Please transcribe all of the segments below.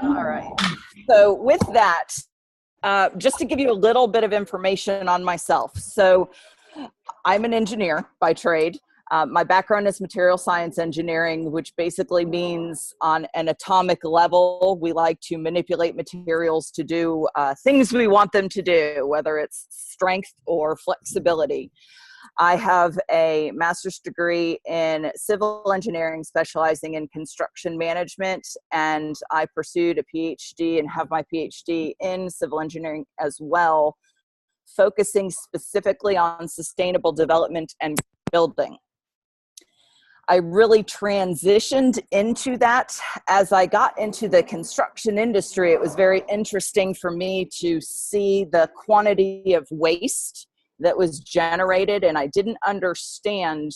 All right. So with that, just to give you a little bit of information on myself. So I'm an engineer by trade. My background is material science engineering, which basically means on an atomic level, we like to manipulate materials to do things we want them to do, whether it's strength or flexibility. I have a master's degree in civil engineering, specializing in construction management, and I pursued a PhD and have my PhD in civil engineering as well, focusing specifically on sustainable development and building. I really transitioned into that as I got into the construction industry. It was very interesting for me to see the quantity of waste that was generated, and I didn't understand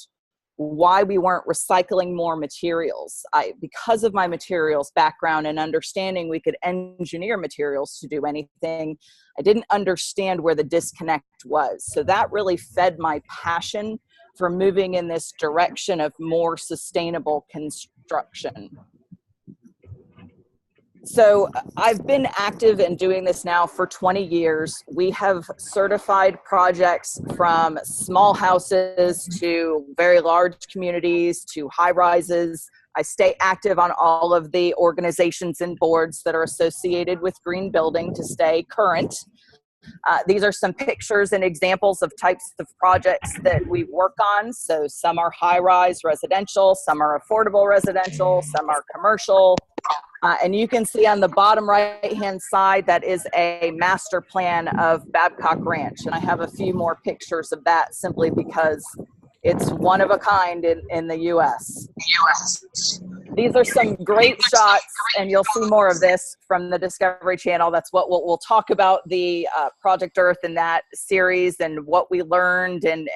why we weren't recycling more materials. Because of my materials background and understanding we could engineer materials to do anything, I didn't understand where the disconnect was. So that really fed my passion for moving in this direction of more sustainable construction. So I've been active in doing this now for 20 years. We have certified projects from small houses to very large communities to high rises. I stay active on all of the organizations and boards that are associated with green building to stay current. These are some pictures and examples of types of projects that we work on. So some are high-rise residential, some are affordable residential, some are commercial. And you can see on the bottom right-hand side, that is a master plan of Babcock Ranch. And I have a few more pictures of that simply because it's one of a kind in the U.S. These are some great shots, and you'll see more of this from the Discovery Channel. That's what we'll talk about, the Project Earth in that series and what we learned and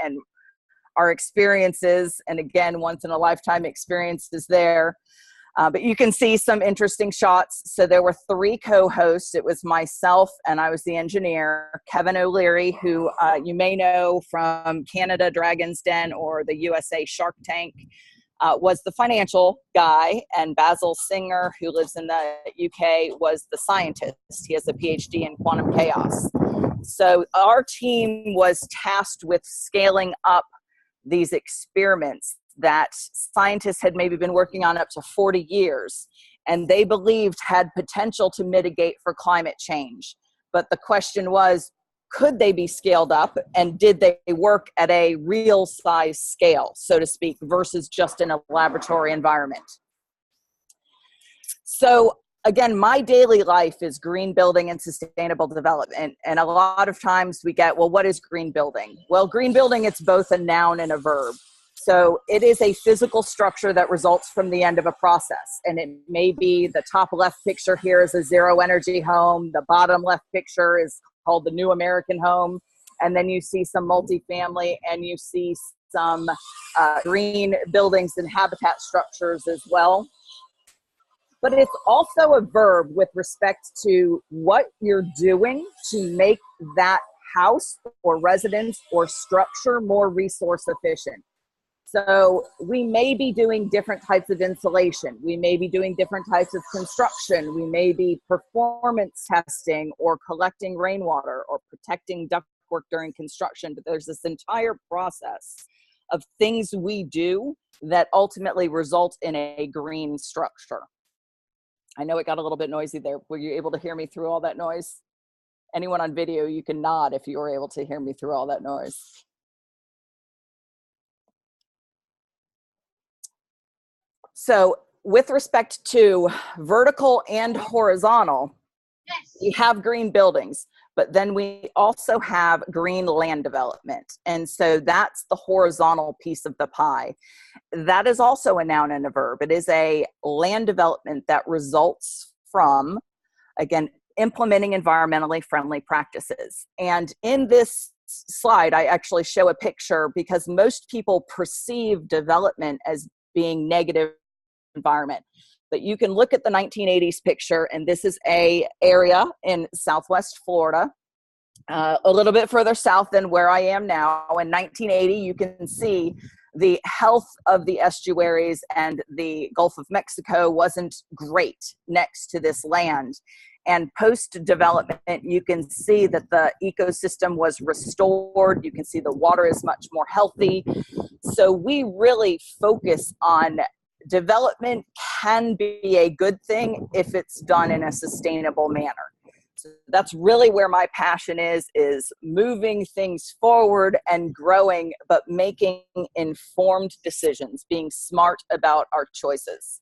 our experiences. And again, once in a lifetime experiences there. But you can see some interesting shots. So there were 3 co-hosts. It was myself, and I was the engineer. Kevin O'Leary, who you may know from Canada Dragon's Den or the USA Shark Tank, was the financial guy. And Basil Singer, who lives in the UK, was the scientist. He has a PhD in quantum chaos. So our team was tasked with scaling up these experiments that scientists had maybe been working on up to 40 years, and they believed had potential to mitigate for climate change. But the question was, could they be scaled up, and did they work at a real size scale, so to speak, versus just in a laboratory environment? So again, my daily life is green building and sustainable development. And a lot of times we get, well, what is green building? Well, green building, it's both a noun and a verb. So it is a physical structure that results from the end of a process. And it may be the top left picture here is a zero energy home. The bottom left picture is called the New American Home. And then you see some multifamily, and you see some green buildings and habitat structures as well. But it's also a verb with respect to what you're doing to make that house or residence or structure more resource efficient. So we may be doing different types of insulation. We may be doing different types of construction. We may be performance testing or collecting rainwater or protecting ductwork during construction. But there's this entire process of things we do that ultimately result in a green structure. I know it got a little bit noisy there. Were you able to hear me through all that noise? Anyone on video, you can nod if you were able to hear me through all that noise. So with respect to vertical and horizontal, we have green buildings, but then we also have green land development. And so that's the horizontal piece of the pie. That is also a noun and a verb. It is a land development that results from, again, implementing environmentally friendly practices. And in this slide, I actually show a picture because most people perceive development as being negative environment. But you can look at the 1980s picture, and this is a area in Southwest Florida. a little bit further south than where I am now. In 1980, you can see the health of the estuaries and the Gulf of Mexico wasn't great next to this land. And post-development, you can see that the ecosystem was restored. You can see the water is much more healthy. So we really focus on development can be a good thing if it's done in a sustainable manner. So that's really where my passion is moving things forward and growing, but making informed decisions, being smart about our choices.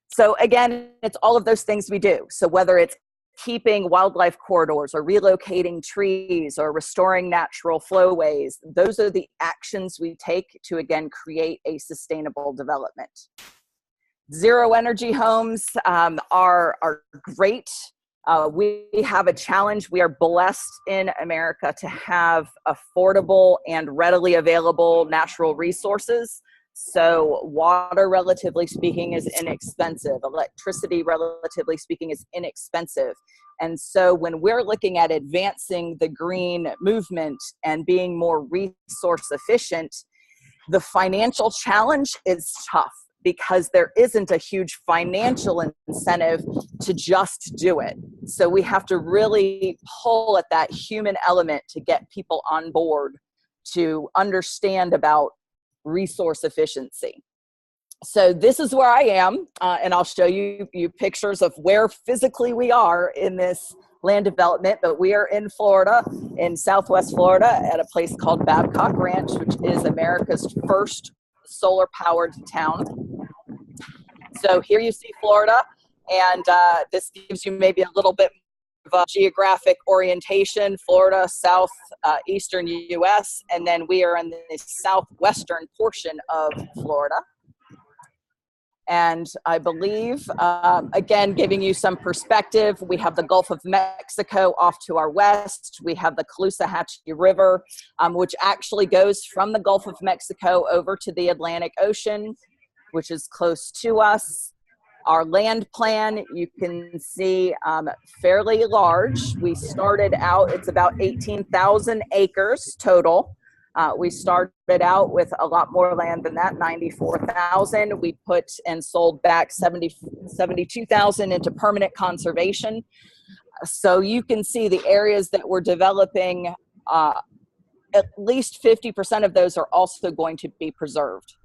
So again, it's all of those things we do. So whether it's keeping wildlife corridors or relocating trees or restoring natural flowways, those are the actions we take to, again, create a sustainable development. Zero energy homes are great. We have a challenge. We are blessed in America to have affordable and readily available natural resources. So water, relatively speaking, is inexpensive. Electricity, relatively speaking, is inexpensive. And so when we're looking at advancing the green movement and being more resource efficient, the financial challenge is tough because there isn't a huge financial incentive to just do it. So we have to really pull at that human element to get people on board to understand about resource efficiency. So this is where I am, and I'll show you pictures of where physically we are in this land development, but we are in Florida, in Southwest Florida, at a place called Babcock Ranch, which is America's first solar-powered town. So here you see Florida, and this gives you maybe a little bit of a geographic orientation. Florida, southeastern U.S., and then we are in the southwestern portion of Florida. And I believe, again, giving you some perspective, we have the Gulf of Mexico off to our west. We have the Caloosahatchee River, which actually goes from the Gulf of Mexico over to the Atlantic Ocean, which is close to us. Our land plan, you can see, fairly large. We started out, it's about 18,000 acres total. We started out with a lot more land than that, 94,000. We put and sold back 72,000 into permanent conservation. So you can see the areas that we're developing, at least 50% of those are also going to be preserved.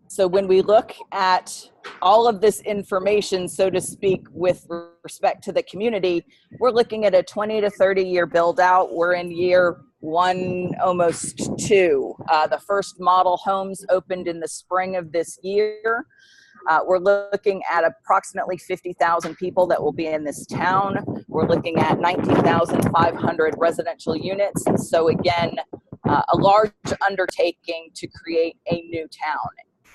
So when we look at all of this information, so to speak, with respect to the community, we're looking at a 20 to 30 year build out. We're in year 1, almost 2. The first model homes opened in the spring of this year. We're looking at approximately 50,000 people that will be in this town. We're looking at 19,500 residential units. So again, a large undertaking to create a new town.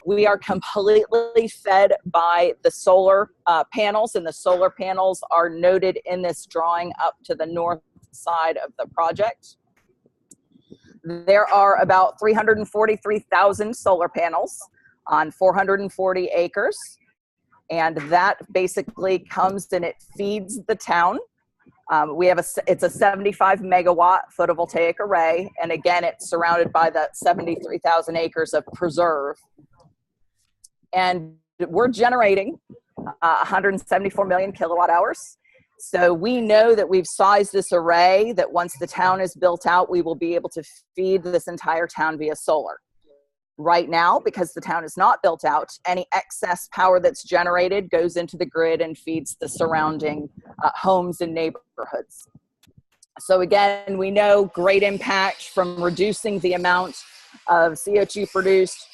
We are completely fed by the solar panels, and the solar panels are noted in this drawing up to the north side of the project. There are about 343,000 solar panels on 440 acres, and that basically comes and it feeds the town. It's a 75 megawatt photovoltaic array, and again, it's surrounded by that 73,000 acres of preserve. And we're generating 174 million kilowatt hours. So we know that we've sized this array that once the town is built out, we will be able to feed this entire town via solar. Right now, because the town is not built out, any excess power that's generated goes into the grid and feeds the surrounding homes and neighborhoods. So again, we know great impact from reducing the amount of CO2 produced.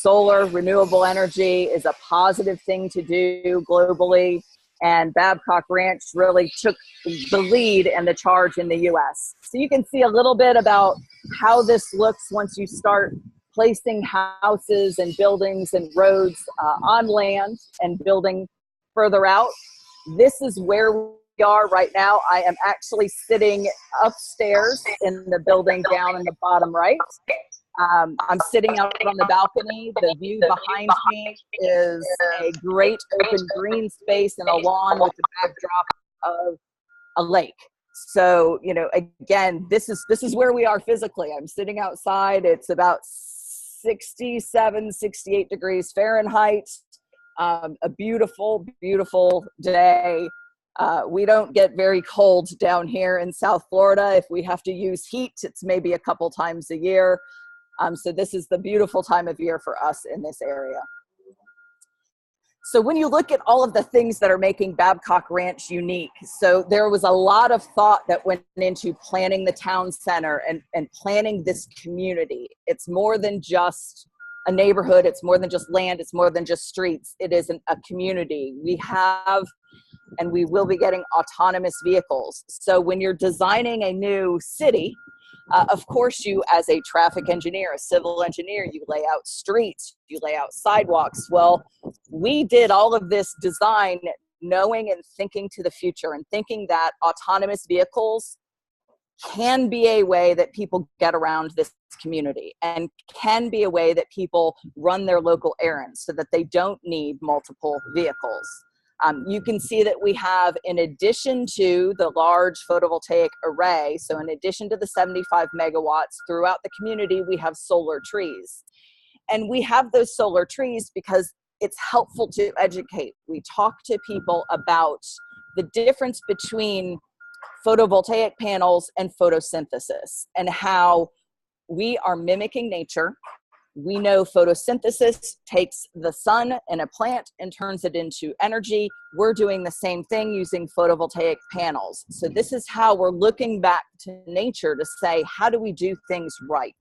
Solar, renewable energy is a positive thing to do globally, and Babcock Ranch really took the lead and the charge in the U.S. So you can see a little bit about how this looks once you start placing houses and buildings and roads on land and building further out. This is where we are right now. I am actually sitting upstairs in the building down in the bottom right. I'm sitting out on the balcony. The view behind me is a great open green space and a lawn with the backdrop of a lake. So, again, this is where we are physically. I'm sitting outside. It's about 67, 68 degrees Fahrenheit. A beautiful, beautiful day. We don't get very cold down here in South Florida. If we have to use heat, it's maybe a couple times a year. So this is the beautiful time of year for us in this area. So when you look at all of the things that are making Babcock Ranch unique, so there was a lot of thought that went into planning the town center and planning this community. It's more than just a neighborhood. It's more than just land. It's more than just streets. It is a community. We have, and we will be getting autonomous vehicles. So when you're designing a new city, of course, you as a traffic engineer, a civil engineer, you lay out streets, you lay out sidewalks. Well, we did all of this design knowing and thinking to the future and thinking that autonomous vehicles can be a way that people get around this community and can be a way that people run their local errands so that they don't need multiple vehicles. You can see that we have, in addition to the large photovoltaic array, so in addition to the 75 megawatts throughout the community, we have solar trees. And we have those solar trees because it's helpful to educate. We talk to people about the difference between photovoltaic panels and photosynthesis and how we are mimicking nature. We know photosynthesis takes the sun in a plant and turns it into energy. We're doing the same thing using photovoltaic panels. So this is how we're looking back to nature to say, how do we do things right?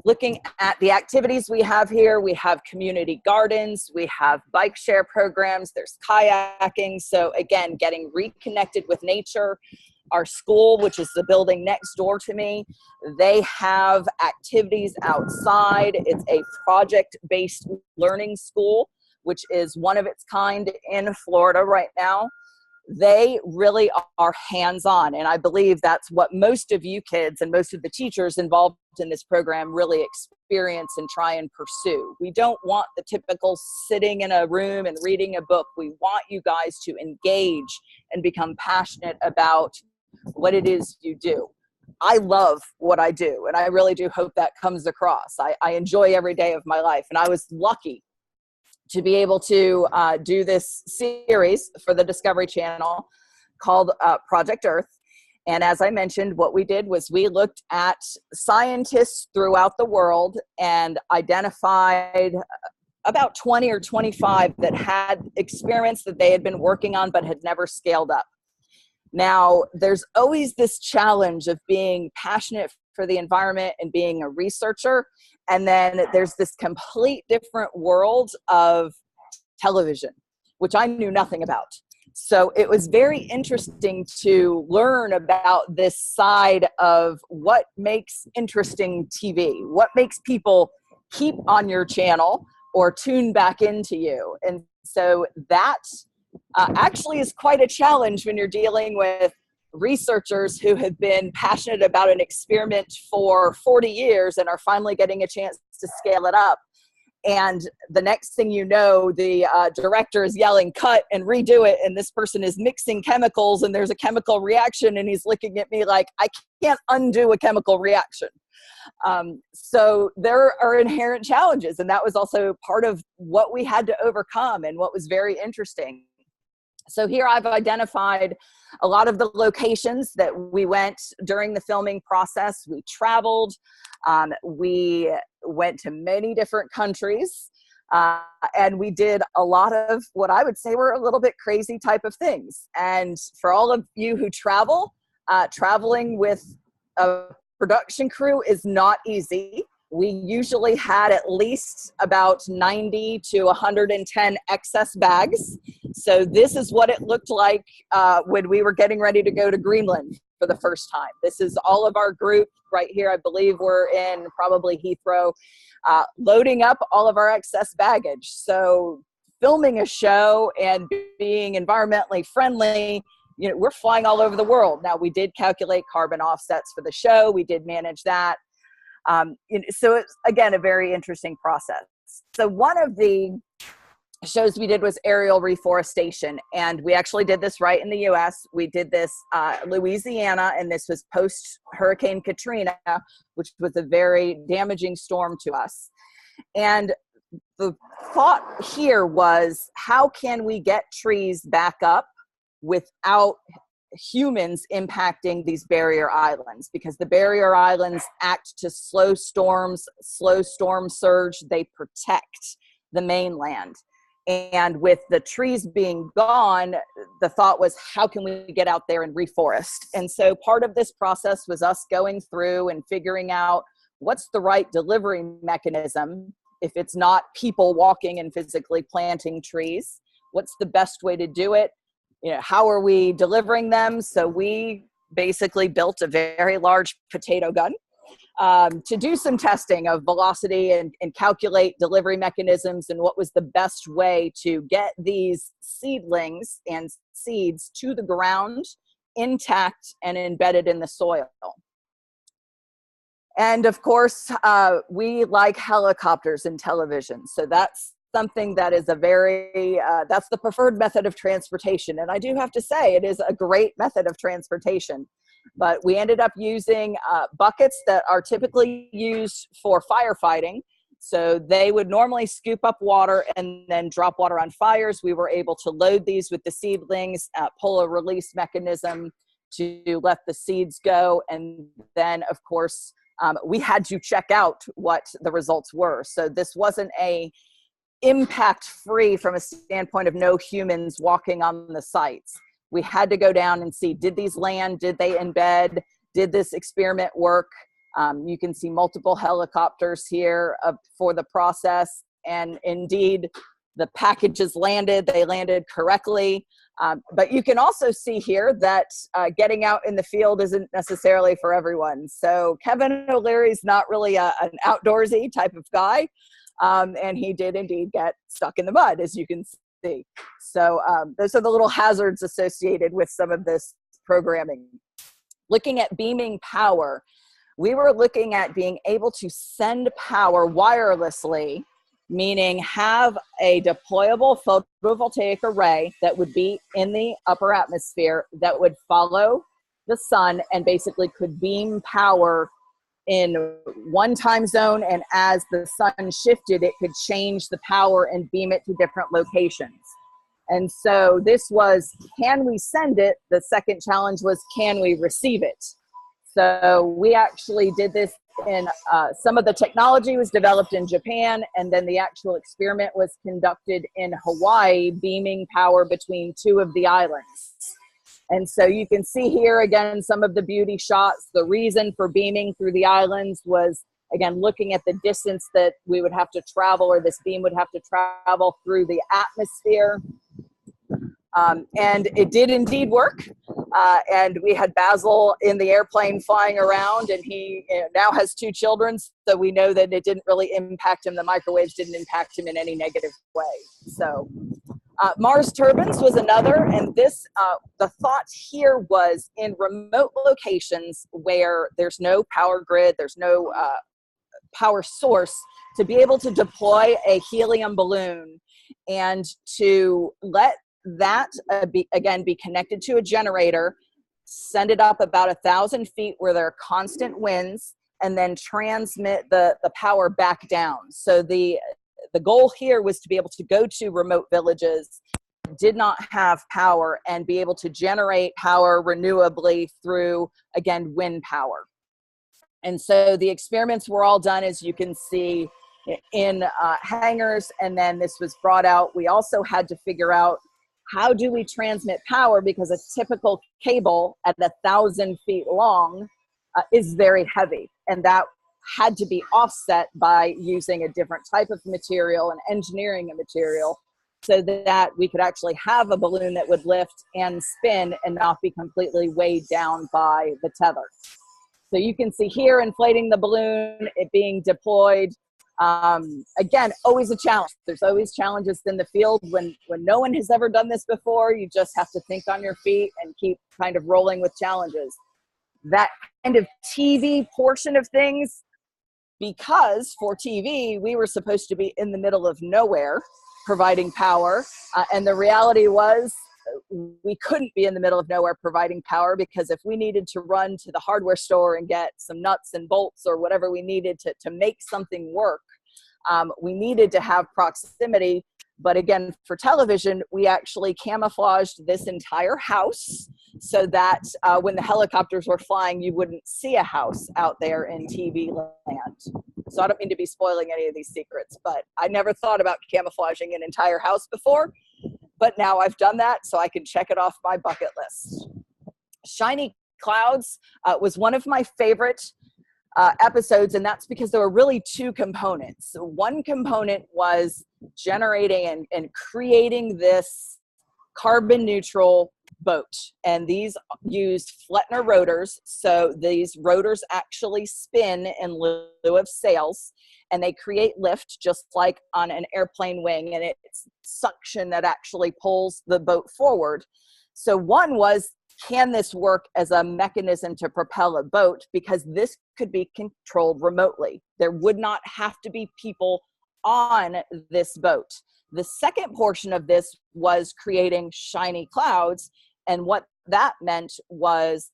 Looking at the activities we have here, we have community gardens, we have bike share programs, there's kayaking. So again, getting reconnected with nature. Our school, which is the building next door to me, they have activities outside. It's a project-based learning school, which is one of its kind in Florida right now. They really are hands-on, and I believe that's what most of you kids and most of the teachers involved in this program really experience and try and pursue. We don't want the typical sitting in a room and reading a book. We want you guys to engage and become passionate about what it is you do. I love what I do, and I really do hope that comes across. I enjoy every day of my life, and I was lucky to be able to do this series for the Discovery Channel called Project Earth. And as I mentioned, what we did was we looked at scientists throughout the world and identified about 20 or 25 that had experiments that they had been working on but had never scaled up. Now, there's always this challenge of being passionate for the environment and being a researcher. And then there's this complete different world of television, which I knew nothing about. So it was very interesting to learn about this side of what makes interesting TV, what makes people keep on your channel or tune back into you. And so that actually is quite a challenge when you're dealing with researchers who have been passionate about an experiment for 40 years and are finally getting a chance to scale it up. And the next thing you know, the director is yelling, cut and redo it. And this person is mixing chemicals and there's a chemical reaction. And he's looking at me like, I can't undo a chemical reaction. So there are inherent challenges. And that was also part of what we had to overcome and what was very interesting. So here I've identified a lot of the locations that we went during the filming process. We traveled, we went to many different countries, and we did a lot of what I would say were a little bit crazy type of things. And for all of you who travel, traveling with a production crew is not easy. We usually had at least about 90 to 110 excess bags. So this is what it looked like when we were getting ready to go to Greenland for the first time. This is all of our group right here. I believe we're in probably Heathrow, loading up all of our excess baggage. So filming a show and being environmentally friendly, you know, we're flying all over the world. Now, we did calculate carbon offsets for the show. We did manage that. So it's, again, a very interesting process. So one of the shows we did was aerial reforestation. And we actually did this right in the US. We did this Louisiana, and this was post Hurricane Katrina, which was a very damaging storm to us. And the thought here was, how can we get trees back up without humans impacting these barrier islands? Because the barrier islands act to slow storms, slow storm surge. They protect the mainland. And with the trees being gone, the thought was, how can we get out there and reforest? And so part of this process was us going through and figuring out what's the right delivery mechanism. If it's not people walking and physically planting trees, what's the best way to do it? You know, how are we delivering them? So we basically built a very large potato gun to do some testing of velocity and calculate delivery mechanisms and what was the best way to get these seedlings and seeds to the ground intact and embedded in the soil. And of course, we like helicopters and television. So that's something that is a very, that's the preferred method of transportation. And I do have to say, it is a great method of transportation. But we ended up using buckets that are typically used for firefighting. So they would normally scoop up water and then drop water on fires. We were able to load these with the seedlings, pull a release mechanism to let the seeds go. And then, of course, we had to check out what the results were. So this wasn't a impact free from a standpoint of no humans walking on the sites. We had to go down and see, did these land, did they embed, did this experiment work? You can see multiple helicopters here for the process, and indeed the packages landed, they landed correctly. But you can also see here that getting out in the field isn't necessarily for everyone. So Kevin O'Leary's not really an outdoorsy type of guy, and he did indeed get stuck in the mud, as you can see. So those are the little hazards associated with some of this programming. Looking at beaming power, we were looking at being able to send power wirelessly, meaning have a deployable photovoltaic array that would be in the upper atmosphere that would follow the sun and basically could beam power in one time zone, and as the sun shifted, it could change the power and beam it to different locations. And so this was, can we send it? The second challenge was, can we receive it? So we actually did this in, some of the technology was developed in Japan, and then the actual experiment was conducted in Hawaii, beaming power between two of the islands. And so you can see here again some of the beauty shots. The reason for beaming through the islands was, again, looking at the distance that we would have to travel, or this beam would have to travel through the atmosphere. And it did indeed work. And we had Basil in the airplane flying around, and he now has 2 children, so we know that it didn't really impact him. The microwaves didn't impact him in any negative way. So Mars turbines was another, and this, the thought here was in remote locations where there's no power grid, there's no power source, to be able to deploy a helium balloon and to let that be connected to a generator, send it up about 1,000 feet where there are constant winds, and then transmit the power back down. So the goal here was to be able to go to remote villages, did not have power, and be able to generate power renewably through, again, wind power. And so the experiments were all done, as you can see, in hangars, and then this was brought out. We also had to figure out, how do we transmit power? Because a typical cable at 1,000 feet long is very heavy, and that had to be offset by using a different type of material and engineering a material so that we could actually have a balloon that would lift and spin and not be completely weighed down by the tether. So you can see here inflating the balloon, it being deployed. Again, always a challenge. There's always challenges in the field when no one has ever done this before. You just have to think on your feet and keep kind of rolling with challenges. That kind of TV portion of things, because for TV, we were supposed to be in the middle of nowhere. providing power. And the reality was we couldn't be in the middle of nowhere providing power, because if we needed to run to the hardware store and get some nuts and bolts or whatever we needed to make something work, we needed to have proximity. But again, for television, we actually camouflaged this entire house so that when the helicopters were flying, you wouldn't see a house out there in TV land. So I don't mean to be spoiling any of these secrets, but I never thought about camouflaging an entire house before. But now I've done that, so I can check it off my bucket list. Shiny clouds was one of my favorite episodes, and that's because there were really two components. So one component was generating and creating this carbon neutral boat, and these used Flettner rotors. So these rotors actually spin in lieu of sails, and they create lift just like on an airplane wing, and it's suction that actually pulls the boat forward. So one was, can this work as a mechanism to propel a boat? Because this could be controlled remotely. There would not have to be people on this boat. The second portion of this was creating shiny clouds. And what that meant was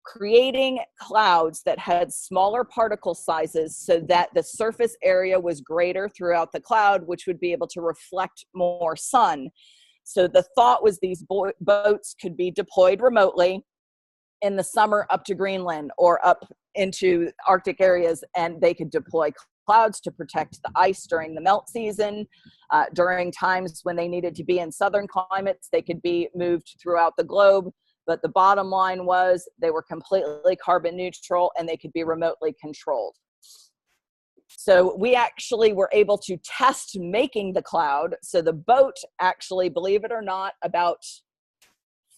creating clouds that had smaller particle sizes so that the surface area was greater throughout the cloud, which would be able to reflect more sun. So the thought was these boats could be deployed remotely in the summer up to Greenland or up into Arctic areas, and they could deploy clouds to protect the ice during the melt season. During times when they needed to be in southern climates, they could be moved throughout the globe. But the bottom line was they were completely carbon neutral and they could be remotely controlled. So we actually were able to test making the cloud. So the boat actually, believe it or not, about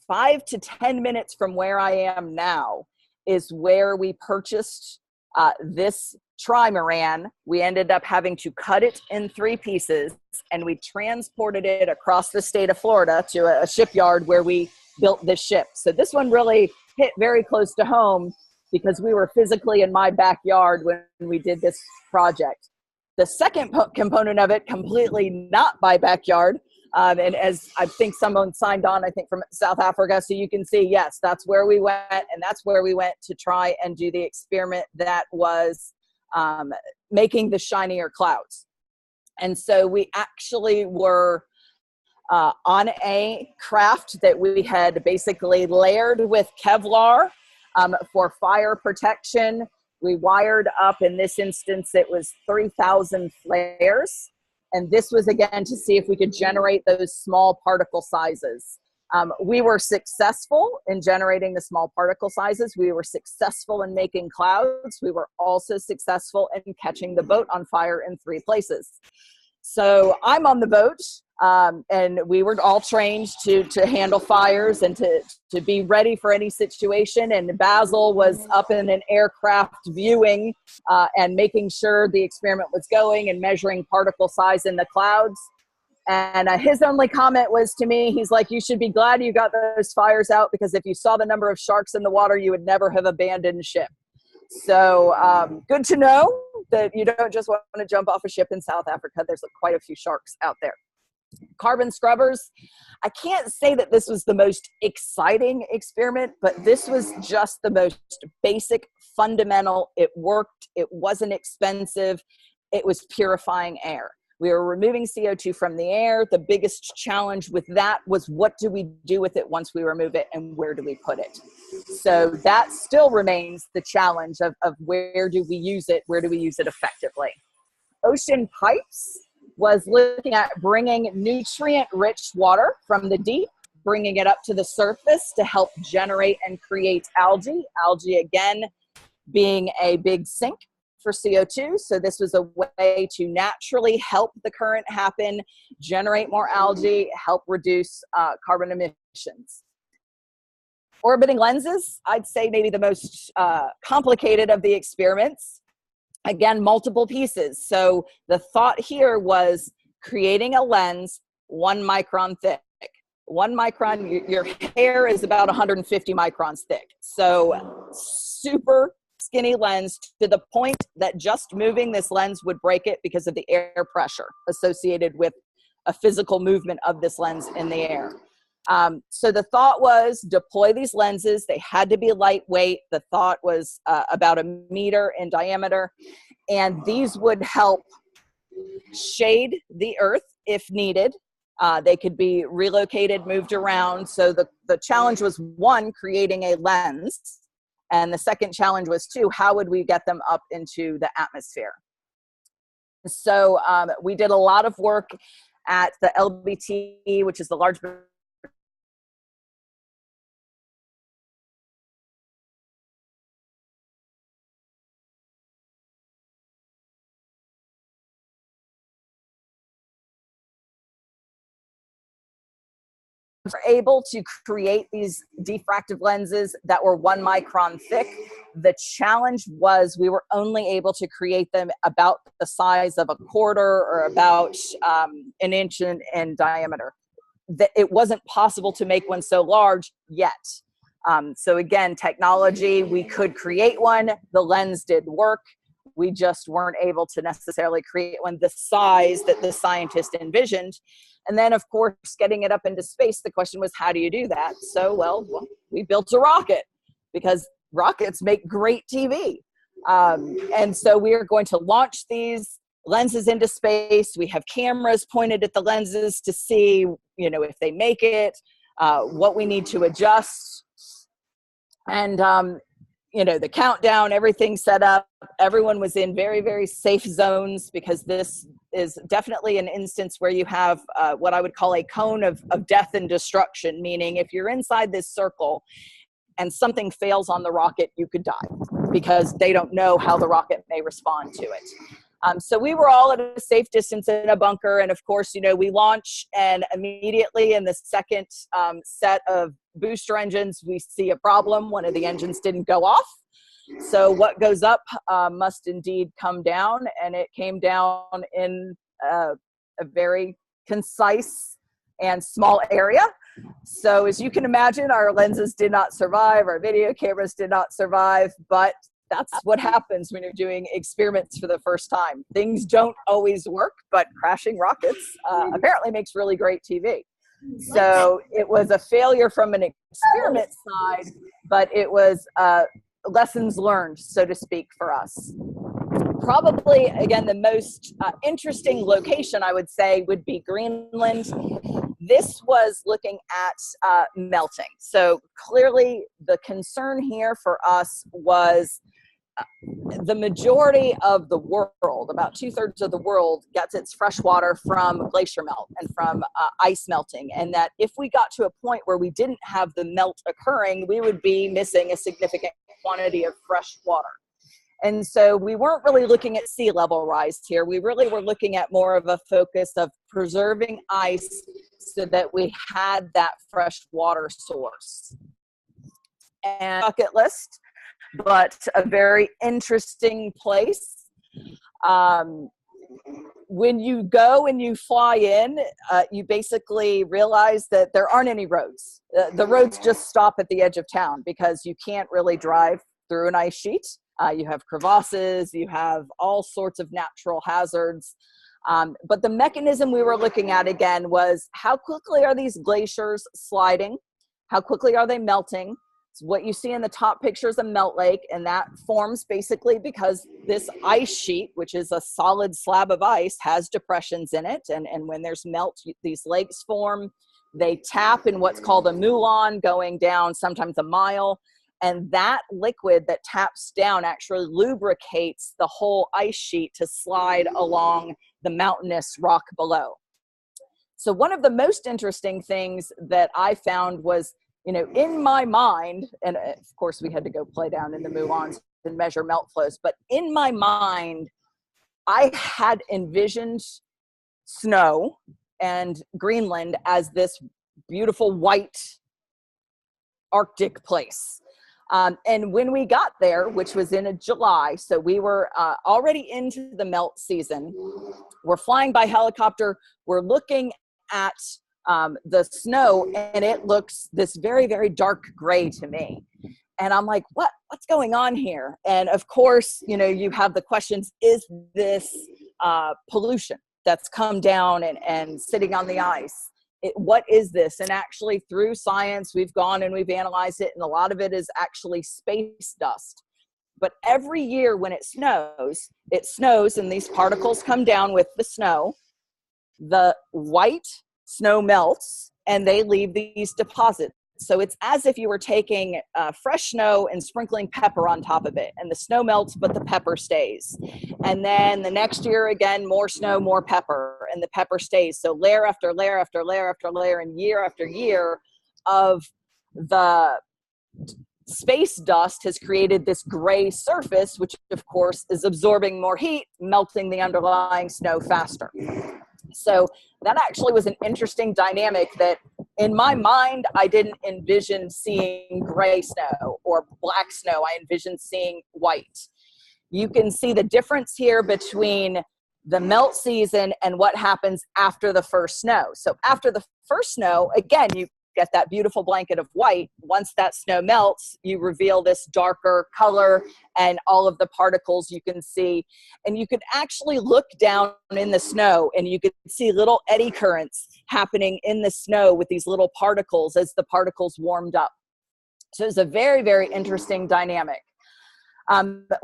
5 to 10 minutes from where I am now is where we purchased this trimaran. We ended up having to cut it in 3 pieces, and we transported it across the state of Florida to a shipyard where we built this ship. So this one really hit very close to home because we were physically in my backyard when we did this project. The second component of it, completely not my backyard, and as I think someone signed on, I think from South Africa, so you can see, yes, that's where we went, and that's where we went to try and do the experiment that was making the shinier clouds. And so we actually were on a craft that we had basically layered with Kevlar for fire protection. We wired up, in this instance, it was 3,000 flares. And this was, again, to see if we could generate those small particle sizes. We were successful in generating the small particle sizes. We were successful in making clouds. We were also successful in catching the boat on fire in 3 places. So I'm on the boat, and we were all trained to handle fires and to be ready for any situation. And Basil was up in an aircraft viewing and making sure the experiment was going and measuring particle size in the clouds. And his only comment was to me, he's like, you should be glad you got those fires out, because if you saw the number of sharks in the water, you would never have abandoned ship. So good to know that you don't just want to jump off a ship in South Africa. There's quite a few sharks out there. Carbon scrubbers. I can't say that this was the most exciting experiment, but this was just the most basic, fundamental. It worked. It wasn't expensive. It was purifying air. We were removing CO2 from the air. The biggest challenge with that was, what do we do with it once we remove it, and where do we put it? So that still remains the challenge of where do we use it? Where do we use it effectively? Ocean pipes was looking at bringing nutrient-rich water from the deep, bringing it up to the surface to help generate and create algae. Algae, again, being a big sink for CO2. So this was a way to naturally help the current happen, generate more algae, help reduce carbon emissions. Orbiting lenses, I'd say maybe the most complicated of the experiments. Again, multiple pieces. So the thought here was creating a lens 1 micron thick. 1 micron, your hair is about 150 microns thick. So super skinny lens, to the point that just moving this lens would break it because of the air pressure associated with a physical movement of this lens in the air. So the thought was deploy these lenses. They had to be lightweight. The thought was about 1 meter in diameter, and these would help shade the earth if needed. They could be relocated, moved around. So the challenge was, one, creating a lens. And the second challenge was, two, how would we get them up into the atmosphere? So we did a lot of work at the LBT, which is the Large were able to create these diffractive lenses that were 1 micron thick. The challenge was we were only able to create them about the size of a quarter or about 1 inch in diameter. It wasn't possible to make one so large yet. So again, technology, we could create one. The lens did work. We just weren't able to necessarily create one the size that the scientist envisioned. And then, of course, getting it up into space, the question was, how do you do that? So, well, we built a rocket, because rockets make great TV. And so we are going to launch these lenses into space. We have cameras pointed at the lenses to see, if they make it, what we need to adjust. And, the countdown, everything set up. Everyone was in very, very safe zones, because this is definitely an instance where you have what I would call a cone of death and destruction, meaning if you're inside this circle and something fails on the rocket, you could die, because they don't know how the rocket may respond to it. So we were all at a safe distance in a bunker. And of course, we launch, and immediately in the second set of booster engines, we see a problem. One of the engines didn't go off. So what goes up must indeed come down. And it came down in a very concise and small area. So as you can imagine, our lenses did not survive. Our video cameras did not survive. But that's what happens when you're doing experiments for the first time. Things don't always work, but crashing rockets apparently makes really great TV. So it was a failure from an experiment side, but it was lessons learned, so to speak, for us. Probably, again, the most interesting location, I would say, would be Greenland. This was looking at melting. So clearly the concern here for us was the majority of the world, about 2/3 of the world, gets its fresh water from glacier melt and from ice melting. And that if we got to a point where we didn't have the melt occurring, we would be missing a significant quantity of fresh water. And so we weren't really looking at sea level rise here. We really were looking at more of a focus of preserving ice so that we had that fresh water source. And bucket list, but a very interesting place. When you go and you fly in, you basically realize that there aren't any roads. The roads just stop at the edge of town, because you can't really drive through an ice sheet. You have crevasses, you have all sorts of natural hazards. But the mechanism we were looking at, again, was how quickly are these glaciers sliding? How quickly are they melting? So what you see in the top picture is a melt lake, and that forms basically because this ice sheet, which is a solid slab of ice, has depressions in it. And when there's melt, these lakes form. They tap in what's called a moulin, going down sometimes a mile. And that liquid that taps down actually lubricates the whole ice sheet to slide along the mountainous rock below. So one of the most interesting things that I found was, in my mind, and of course we had to go play down in the moulins and measure melt flows, but in my mind, I had envisioned snow and Greenland as this beautiful white Arctic place. And when we got there, which was in July, so we were already into the melt season, we're flying by helicopter, we're looking at the snow, and it looks this very, very dark gray to me. And I'm like, what's going on here? And of course, you have the questions, is this pollution? that's come down and sitting on the ice. What is this? And actually through science, we've gone and we've analyzed it, and a lot of it is actually space dust. But every year when it snows and these particles come down with the snow, the white snow melts and they leave these deposits. So it's as if you were taking fresh snow and sprinkling pepper on top of it, and the snow melts, but the pepper stays. And then the next year, again, more snow, more pepper, and the pepper stays. So layer after layer after layer after layer, and year after year of the space dust has created this gray surface, which of course is absorbing more heat, melting the underlying snow faster. So that actually was an interesting dynamic that in my mind, I didn't envision seeing gray snow or black snow. I envisioned seeing white. You can see the difference here between the melt season and what happens after the first snow. So after the first snow, again, you get that beautiful blanket of white. Once that snow melts, you reveal this darker color and all of the particles you can see. And you could actually look down in the snow and you could see little eddy currents happening in the snow with these little particles as the particles warmed up. So it's a very, very interesting dynamic.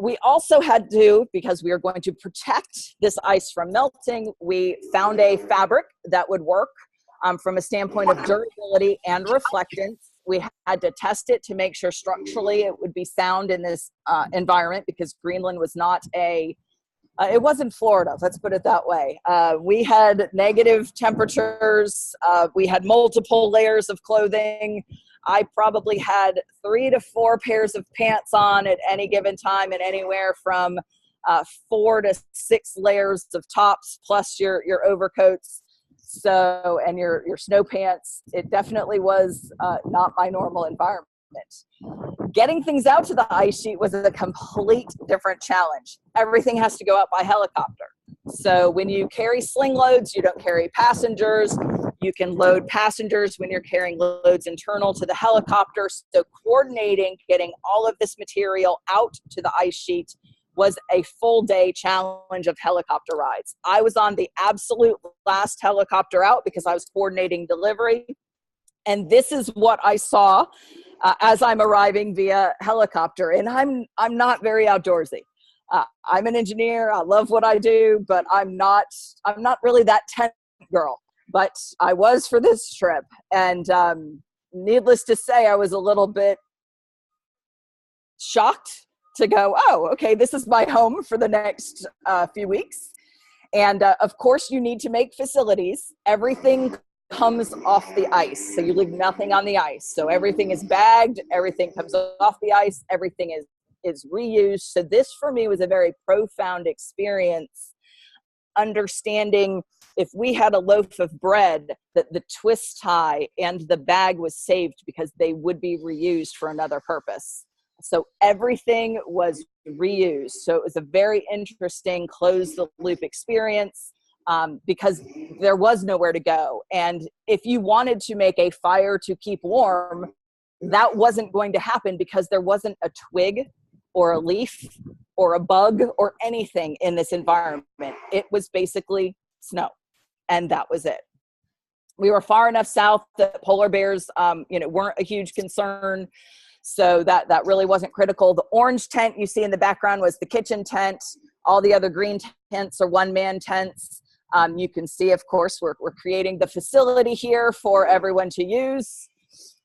We also had to, because we are going to protect this ice from melting, we found a fabric that would work from a standpoint of durability and reflectance. We had to test it to make sure structurally it would be sound in this environment, because Greenland was not it wasn't Florida, let's put it that way. We had negative temperatures. We had multiple layers of clothing. I probably had 3 to 4 pairs of pants on at any given time, and anywhere from 4 to 6 layers of tops, plus your overcoats. So, and your snow pants. It definitely was not my normal environment. Getting things out to the ice sheet was a complete different challenge. Everything has to go out by helicopter. So when you carry sling loads, you don't carry passengers. You can load passengers when you're carrying loads internal to the helicopter. So coordinating getting all of this material out to the ice sheet was a full day challenge of helicopter rides. I was on the absolute last helicopter out because I was coordinating delivery. And this is what I saw as I'm arriving via helicopter. And I'm not very outdoorsy. I'm an engineer. I love what I do, but I'm not really that tent girl. But I was for this trip. And needless to say, I was a little bit shocked to go, oh, okay, this is my home for the next few weeks. And of course, you need to make facilities. Everything comes off the ice. So you leave nothing on the ice. So everything is bagged, everything comes off the ice, everything is reused. So this for me was a very profound experience, understanding if we had a loaf of bread, that the twist tie and the bag was saved because they would be reused for another purpose. So everything was reused. So it was a very interesting close the loop experience because there was nowhere to go. And if you wanted to make a fire to keep warm, that wasn't going to happen because there wasn't a twig or a leaf or a bug or anything in this environment. It was basically snow, and that was it. We were far enough south that polar bears, weren't a huge concern. So that really wasn't critical. The orange tent you see in the background was the kitchen tent. All the other green tents are one-man tents. You can see, of course, we're creating the facility here for everyone to use.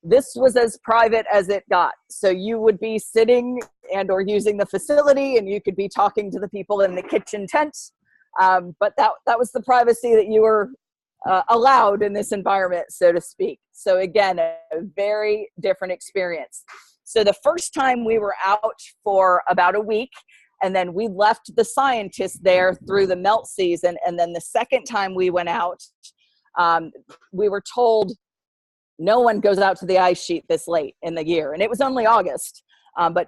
This was as private as it got. So you would be sitting and or using the facility, and you could be talking to the people in the kitchen tent. But that was the privacy that you were allowed in this environment, so to speak. So again, a very different experience. So the first time we were out for about a week, and then we left the scientists there through the melt season. And then the second time we went out, we were told no one goes out to the ice sheet this late in the year. And it was only August, but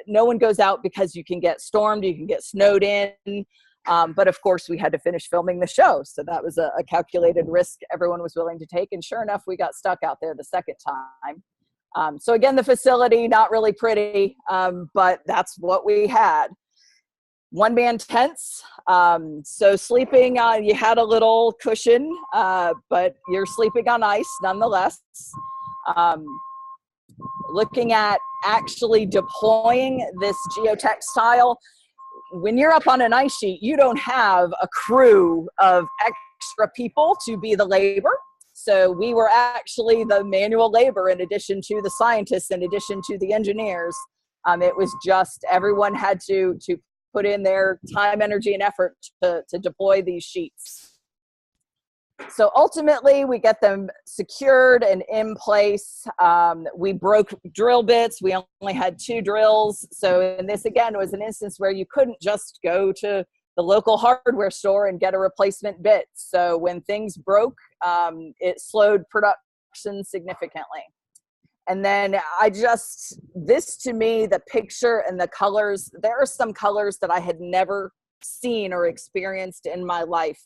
no one goes out because you can get stormed, you can get snowed in. But of course, we had to finish filming the show. So that was a calculated risk everyone was willing to take. And sure enough, we got stuck out there the second time. So again, the facility, not really pretty, but that's what we had. one-man tents. So sleeping, you had a little cushion, but you're sleeping on ice nonetheless. Looking at actually deploying this geotextile, when you're up on an ice sheet, you don't have a crew of extra people to be the labor. So we were actually the manual labor in addition to the scientists, in addition to the engineers. It was just everyone had to put in their time, energy, and effort to deploy these sheets. So ultimately, we get them secured and in place. We broke drill bits. We only had 2 drills. So in this, again, was an instance where you couldn't just go to the local hardware store and get a replacement bit. So when things broke, it slowed production significantly. And then this to me, the picture and the colors, there are some colors that I had never seen or experienced in my life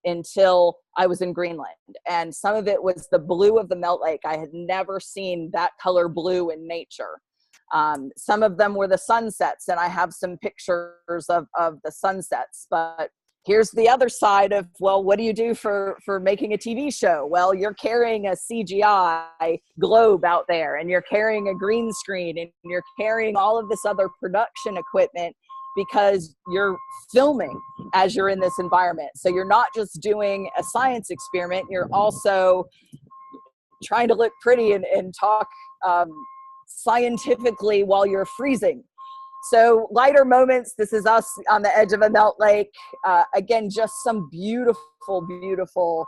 until I was in Greenland. And some of it was the blue of the Melt Lake. I had never seen that color blue in nature. Some of them were the sunsets, and I have some pictures of the sunsets. But here's the other side of, well, what do you do for making a TV show? Well, you're carrying a CGI globe out there, and you're carrying a green screen, and you're carrying all of this other production equipment because you're filming as you're in this environment. So you're not just doing a science experiment, you're also trying to look pretty and talk scientifically while you're freezing. So lighter moments, this is us on the edge of a melt lake. Again, just some beautiful, beautiful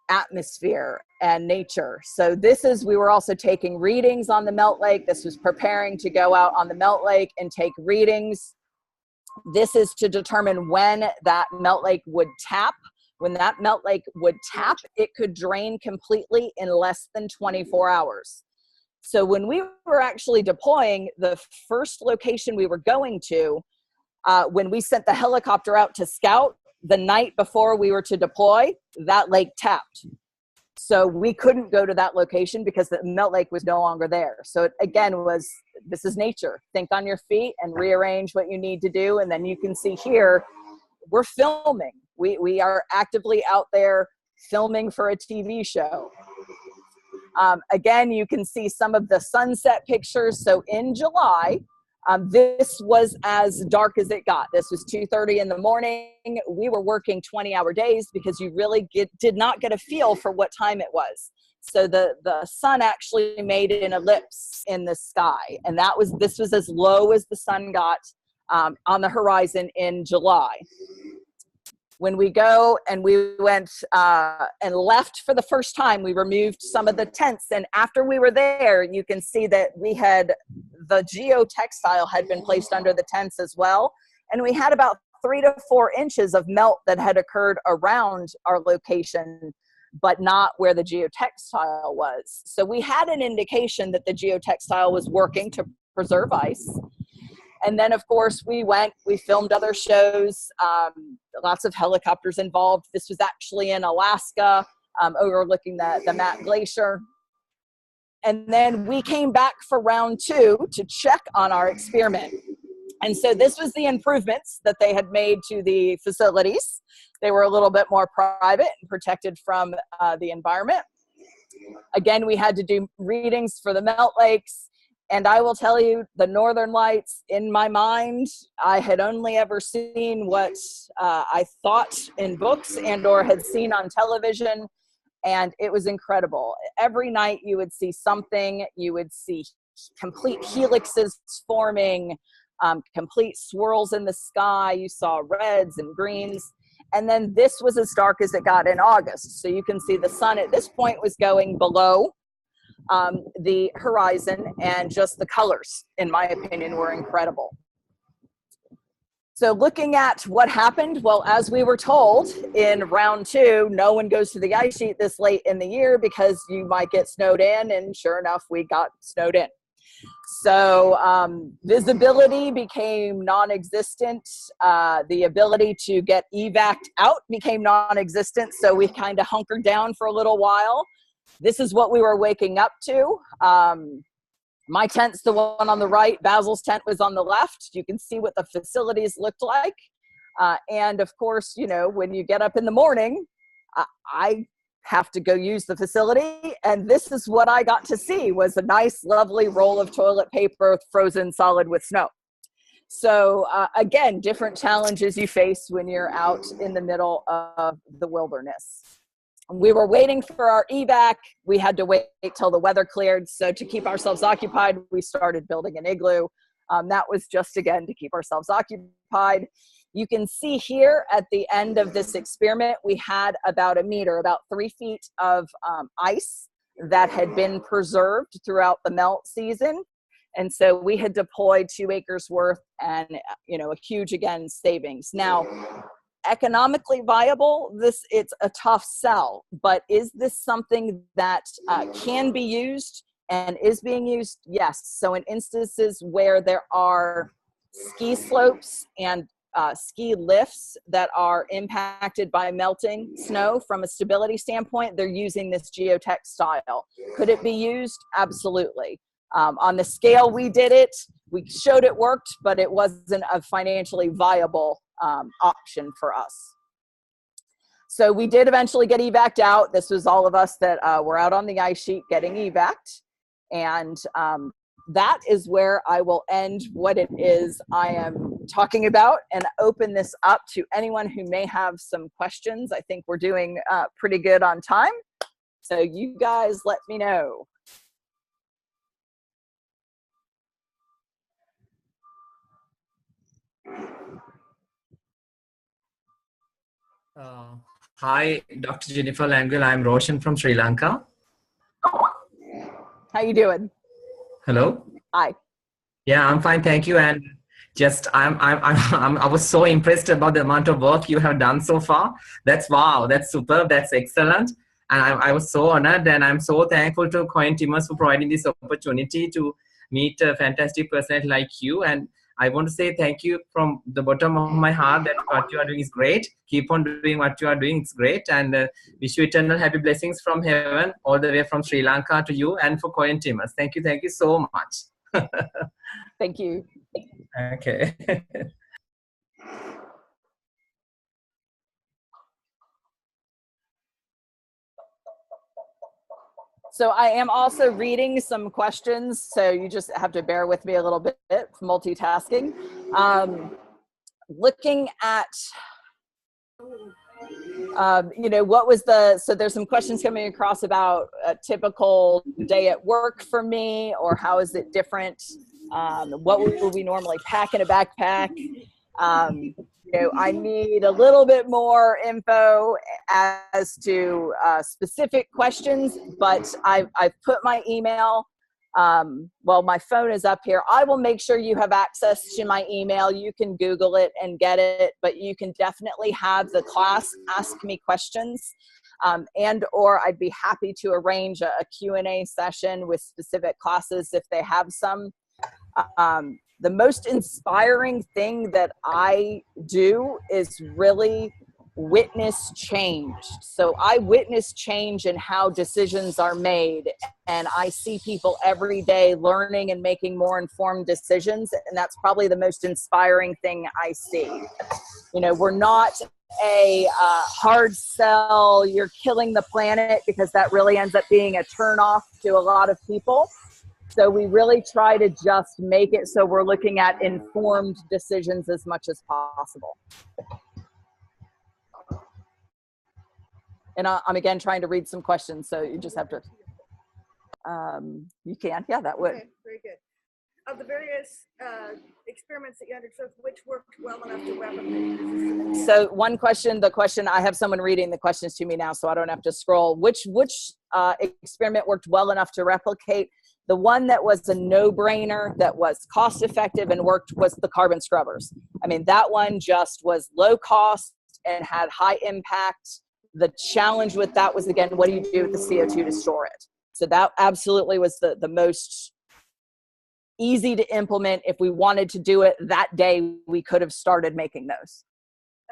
atmosphere and nature. So we were also taking readings on the melt lake. This was preparing to go out on the melt lake and take readings. This is to determine when that melt lake would tap. When that melt lake would tap, it could drain completely in less than 24 hours. So when we were actually deploying, the first location we were going to, when we sent the helicopter out to scout, the night before we were to deploy, that lake tapped. So we couldn't go to that location because the melt lake was no longer there. So it, again, this is nature. Think on your feet and rearrange what you need to do. And then you can see here, we're filming. We are actively out there filming for a TV show. Again, you can see some of the sunset pictures. So in July, this was as dark as it got. This was 2:30 in the morning. We were working 20-hour days because you really did not get a feel for what time it was. So the sun actually made an ellipse in the sky. And this was as low as the sun got on the horizon in July. When we go and we went and left for the first time, we removed some of the tents. And after we were there, you can see that the geotextile had been placed under the tents as well. And we had about 3 to 4 inches of melt that had occurred around our location, but not where the geotextile was. So we had an indication that the geotextile was working to preserve ice. And then, of course, we filmed other shows, lots of helicopters involved. This was actually in Alaska, overlooking the Matt Glacier. And then we came back for round 2 to check on our experiment. And so this was the improvements that they had made to the facilities. They were a little bit more private and protected from the environment. Again, we had to do readings for the melt lakes. And I will tell you, the Northern Lights, in my mind, I had only ever seen what I thought in books and or had seen on television. And it was incredible. Every night you would see something. You would see complete helixes forming, complete swirls in the sky. You saw reds and greens. And then this was as dark as it got in August. So you can see the sun at this point was going below the horizon, and just the colors, in my opinion, were incredible. So looking at what happened, well, as we were told in round 2, no one goes to the ice sheet this late in the year because you might get snowed in, and sure enough, we got snowed in. So visibility became non-existent. The ability to get evac'd out became non-existent, so we kind of hunkered down for a little while. This is what we were waking up to. My tent's the one on the right. Basil's tent was on the left. You can see what the facilities looked like. And of course, you know, when you get up in the morning, I have to go use the facility. And this is what I got to see, was a nice, lovely roll of toilet paper frozen solid with snow. So again, different challenges you face when you're out in the middle of the wilderness. We were waiting for our evac. We had to wait till the weather cleared. So to keep ourselves occupied, we started building an igloo. That was just, again, to keep ourselves occupied. You can see here at the end of this experiment, we had about a meter, about 3 feet of ice that had been preserved throughout the melt season. And so we had deployed 2 acres worth, and, you know, a huge, again, savings. Now, economically viable, it's a tough sell, but is this something that can be used and is being used? Yes. So in instances where there are ski slopes and ski lifts that are impacted by melting snow from a stability standpoint, they're using this geotextile. Could it be used? Absolutely. On the scale we did it, we showed it worked, but it wasn't a financially viable option for us. So we did eventually get evac'd out. This was all of us that were out on the ice sheet getting evac'd. And that is where I will end what it is I am talking about and open this up to anyone who may have some questions. I think we're doing pretty good on time. So you guys let me know. Hi, Dr. Jennifer Languell. I'm Roshan from Sri Lanka. How you doing? Hello. Hi. Yeah, I'm fine, thank you. And just I was so impressed about the amount of work you have done so far. That's wow. That's superb. That's excellent. And I was so honored, and I'm so thankful to Coin Timmers for providing this opportunity to meet a fantastic personality like you. And I want to say thank you from the bottom of my heart that what you are doing is great. Keep on doing what you are doing. It's great. And wish you eternal happy blessings from heaven, all the way from Sri Lanka to you and for Coin Timmers. Thank you. Thank you so much. Thank you. Okay. So I am also reading some questions, so you just have to bear with me a little bit, multitasking. Looking at, you know, what was so there's some questions coming across about a typical day at work for me, or how is it different? What would we normally pack in a backpack? You know, I need a little bit more info as to specific questions, but I've put my email. Well, my phone is up here. I will make sure you have access to my email. You can Google it and get it, but you can definitely have the class ask me questions, and or I'd be happy to arrange a Q&A session with specific classes if they have some. The most inspiring thing that I do is really witness change. So I witness change in how decisions are made, and I see people every day learning and making more informed decisions, and that's probably the most inspiring thing I see. You know, we're not a hard sell, you're killing the planet, because that really ends up being a turnoff to a lot of people. So we really try to just make it so we're looking at informed decisions as much as possible. And I'm again trying to read some questions, so you just have to, you can, yeah, that would. Okay, very good. Of the various experiments that you undertook, which worked well enough to replicate? So one question, I have someone reading the questions to me now, so I don't have to scroll. Which experiment worked well enough to replicate? The one that was a no-brainer, that was cost-effective and worked, was the carbon scrubbers. I mean, that one just was low cost and had high impact. The challenge with that was, again, what do you do with the CO2 to store it? So that absolutely was the most easy to implement. If we wanted to do it that day, we could have started making those.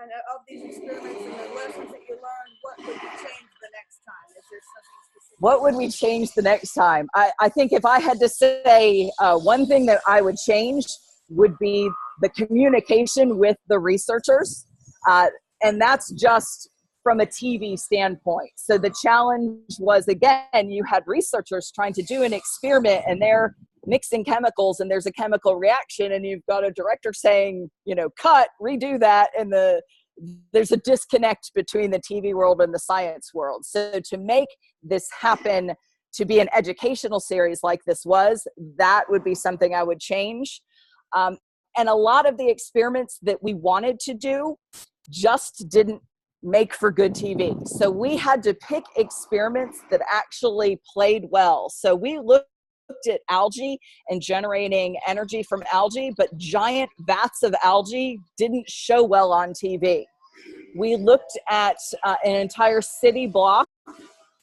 And of these experiments and the lessons that you learned, what would you change the next time? Is there something specific What would we change the next time? I think if I had to say one thing that I would change would be the communication with the researchers. And that's just from a TV standpoint. So the challenge was, again, you had researchers trying to do an experiment and they're mixing chemicals and there's a chemical reaction and you've got a director saying, cut, redo that. And there's a disconnect between the TV world and the science world. So to make this happen, to be an educational series like this was, that would be something I would change. And a lot of the experiments that we wanted to do just didn't make for good TV. So we had to pick experiments that actually played well. So we looked at algae and generating energy from algae, but giant vats of algae didn't show well on TV. We looked at an entire city block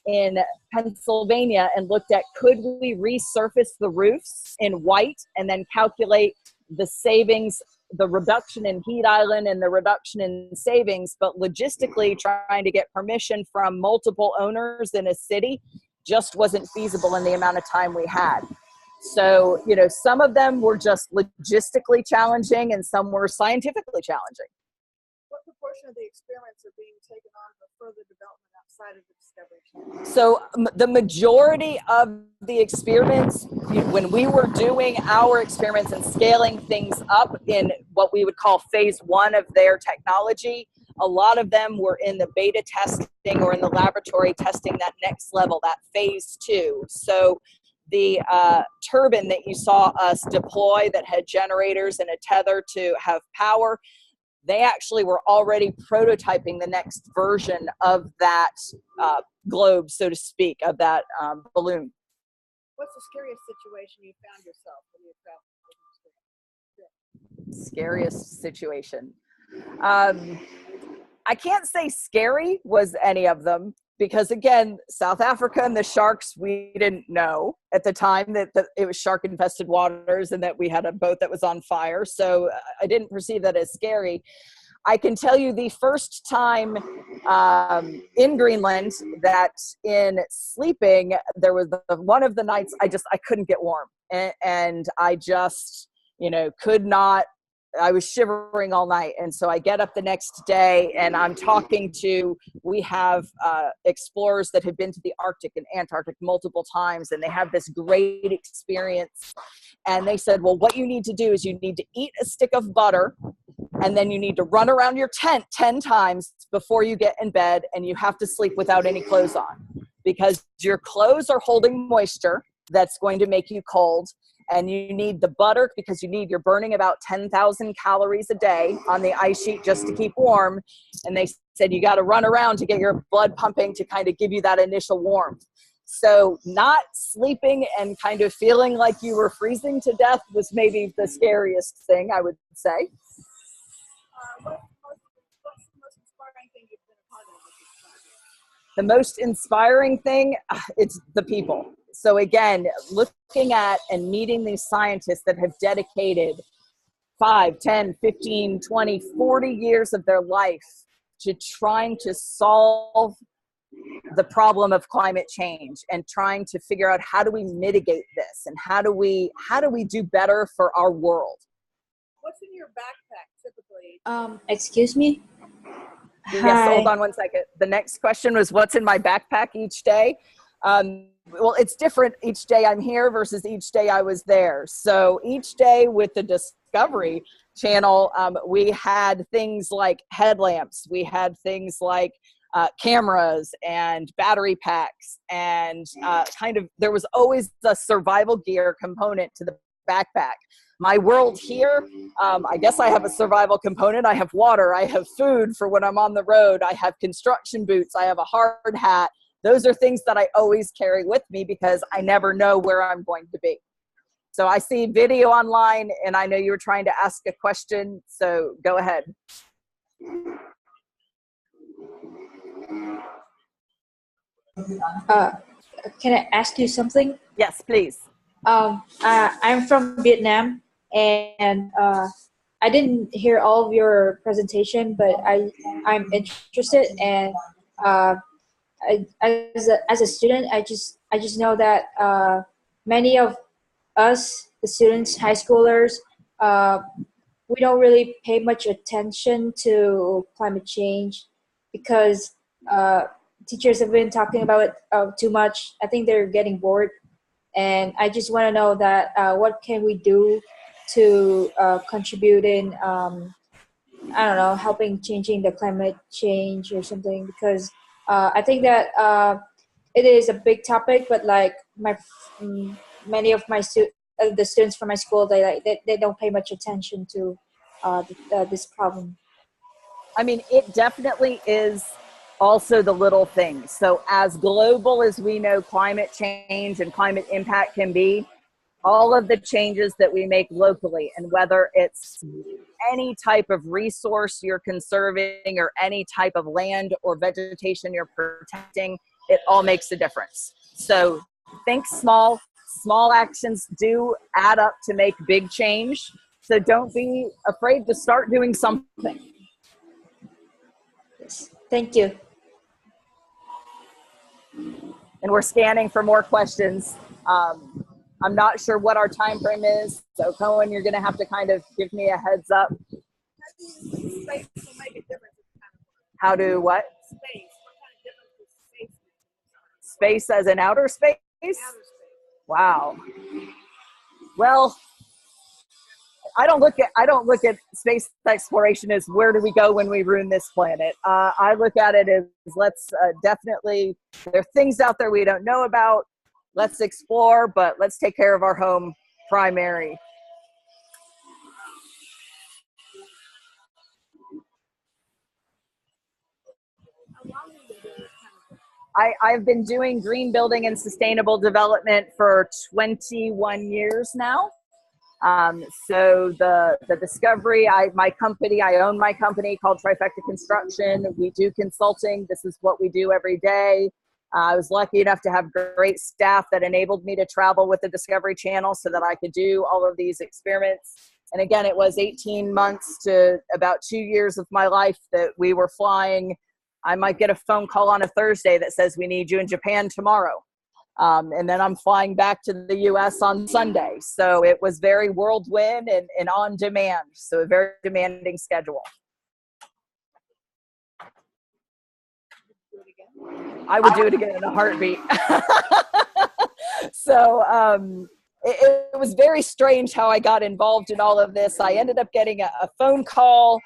in Pennsylvania and looked at, could we resurface the roofs in white and then calculate the savings, the reduction in heat island and the reduction in savings, but logistically trying to get permission from multiple owners in a city just wasn't feasible in the amount of time we had. So, some of them were just logistically challenging and some were scientifically challenging. What proportion of the experiments are being taken on for further development outside of the Discovery Channel? So the majority of the experiments, when we were doing our experiments and scaling things up in what we would call phase 1 of their technology, a lot of them were in the beta testing or in the laboratory testing that next level, that phase 2. So the turbine that you saw us deploy that had generators and a tether to have power, they actually were already prototyping the next version of that globe, so to speak, of that balloon. What's the scariest situation you found yourself when you traveled? Scariest situation. I can't say scary was any of them because, again, South Africa and the sharks, we didn't know at the time that it was shark-infested waters and that we had a boat that was on fire. So I didn't perceive that as scary. I can tell you the first time in Greenland that in sleeping, there was one of the nights I couldn't get warm. And I just, could not. I was shivering all night. And so I get up the next day and I'm talking to, we have explorers that have been to the Arctic and Antarctic multiple times, and they have this great experience. And they said, well, what you need to do is you need to eat a stick of butter, and then you need to run around your tent 10 times before you get in bed, and you have to sleep without any clothes on because your clothes are holding moisture that's going to make you cold. And you need the butter because you're burning about 10,000 calories a day on the ice sheet just to keep warm. And they said you got to run around to get your blood pumping to kind of give you that initial warmth. So not sleeping and kind of feeling like you were freezing to death was maybe the scariest thing, I would say. What's the most inspiring thing you've been a part of? The most inspiring thing, it's the people. So again, looking at and meeting these scientists that have dedicated 5, 10, 15, 20, 40 years of their life to trying to solve the problem of climate change and trying to figure out how do we mitigate this and how do we do better for our world. What's in your backpack typically? Excuse me? Yes, Hi. hold on one second. The next question was what's in my backpack each day? Well, it's different each day I'm here versus each day I was there. So each day with the Discovery Channel, we had things like headlamps. We had things like cameras and battery packs and there was always a survival gear component to the backpack. My world here, I guess I have a survival component. I have water. I have food for when I'm on the road. I have construction boots. I have a hard hat. Those are things that I always carry with me because I never know where I'm going to be. So I see video online, and I know you were trying to ask a question, so go ahead. Can I ask you something? Yes, please. I'm from Vietnam, and I didn't hear all of your presentation, but I'm interested, and as a student, I just know that many of us, the students, high schoolers, uh, we don't really pay much attention to climate change because uh, teachers have been talking about it too much. I think they're getting bored, and I just want to know that what can we do to contribute in I don't know, helping changing the climate change or something, because I think that it is a big topic, but like many of the students from my school, they don't pay much attention to this problem. I mean, it definitely is also the little things. So, as global as we know climate change and climate impact can be, all of the changes that we make locally, and whether it's any type of resource you're conserving or any type of land or vegetation you're protecting, it all makes a difference. So think small. Small actions do add up to make big change. So don't be afraid to start doing something. Yes. Thank you. And we're scanning for more questions. I'm not sure what our time frame is. So Cohen, you're going to have to kind of give me a heads up. Space will make a difference. How do what? Space. What kind of difference does space make? Space as in outer space? Outer space. Wow. Well, I don't look at space exploration as where do we go when we ruin this planet. I look at it as let's definitely, there are things out there we don't know about. Let's explore, but let's take care of our home primary. I've been doing green building and sustainable development for 21 years now. So the discovery, I own my company called Trifecta Construction. We do consulting. This is what we do every day. I was lucky enough to have great staff that enabled me to travel with the Discovery Channel so that I could do all of these experiments. And again, it was 18 months to about 2 years of my life that we were flying. I might get a phone call on a Thursday that says we need you in Japan tomorrow. And then I'm flying back to the US on Sunday. So it was very whirlwind and on demand. So a very demanding schedule. I would do it again in a heartbeat. So it was very strange how I got involved in all of this. I ended up getting a phone call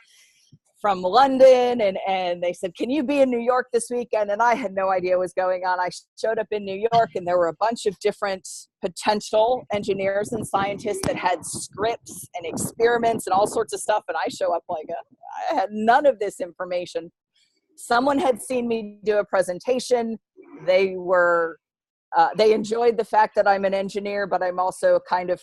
from London, and they said, can you be in New York this weekend? And I had no idea what was going on. I showed up in New York, and there were a bunch of different potential engineers and scientists that had scripts and experiments and all sorts of stuff. And I show up like, I had none of this information. Someone had seen me do a presentation. They enjoyed the fact that I'm an engineer, but I'm also kind of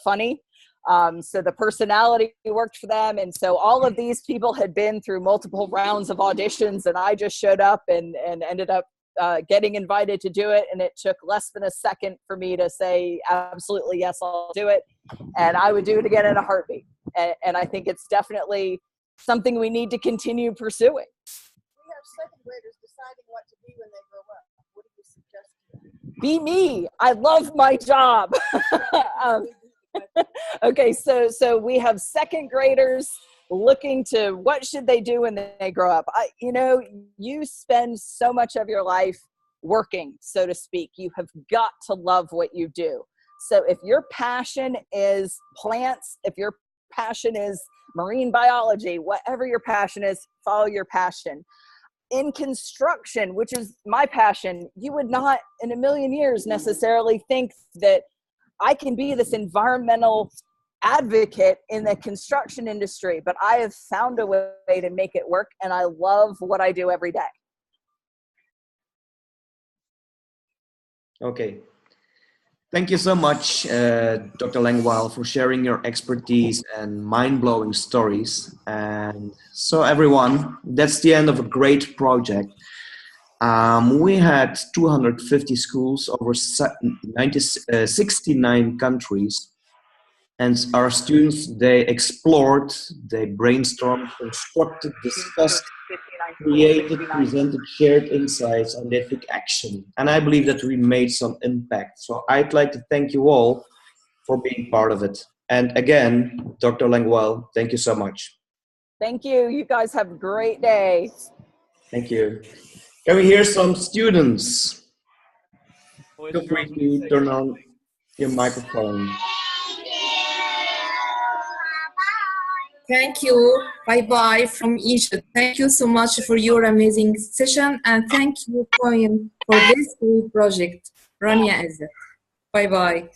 funny. So the personality worked for them. And so all of these people had been through multiple rounds of auditions, and I just showed up and ended up getting invited to do it. And it took less than a second for me to say, absolutely, yes, I'll do it. And I would do it again in a heartbeat. And I think it's definitely something we need to continue pursuing. We have second graders deciding what to be when they grow up. What do you suggest to them? Be me. I love my job. Okay, so we have second graders looking to what should they do when they grow up. You spend so much of your life working, so to speak. You have got to love what you do. So if your passion is plants, if your passion is marine biology, whatever your passion is, follow your passion. In construction, which is my passion, you would not in a million years necessarily think that I can be this environmental advocate in the construction industry, but I have found a way to make it work, and I love what I do every day. Okay. Thank you so much, Dr. Languell, for sharing your expertise and mind-blowing stories. And so everyone, that's the end of a great project. We had 250 schools over 69 countries. And our students, they explored, they brainstormed, constructed, discussed, created, presented, shared insights, and they took action. And I believe that we made some impact. So I'd like to thank you all for being part of it. And again, Dr. Languell, thank you so much. Thank you. You guys have a great day. Thank you. Can we hear some students? Feel free to turn on your microphone. Thank you. Bye-bye from Egypt. Thank you so much for your amazing session, and thank you, Cohen, for this great project. Rania Izzet. Bye-bye.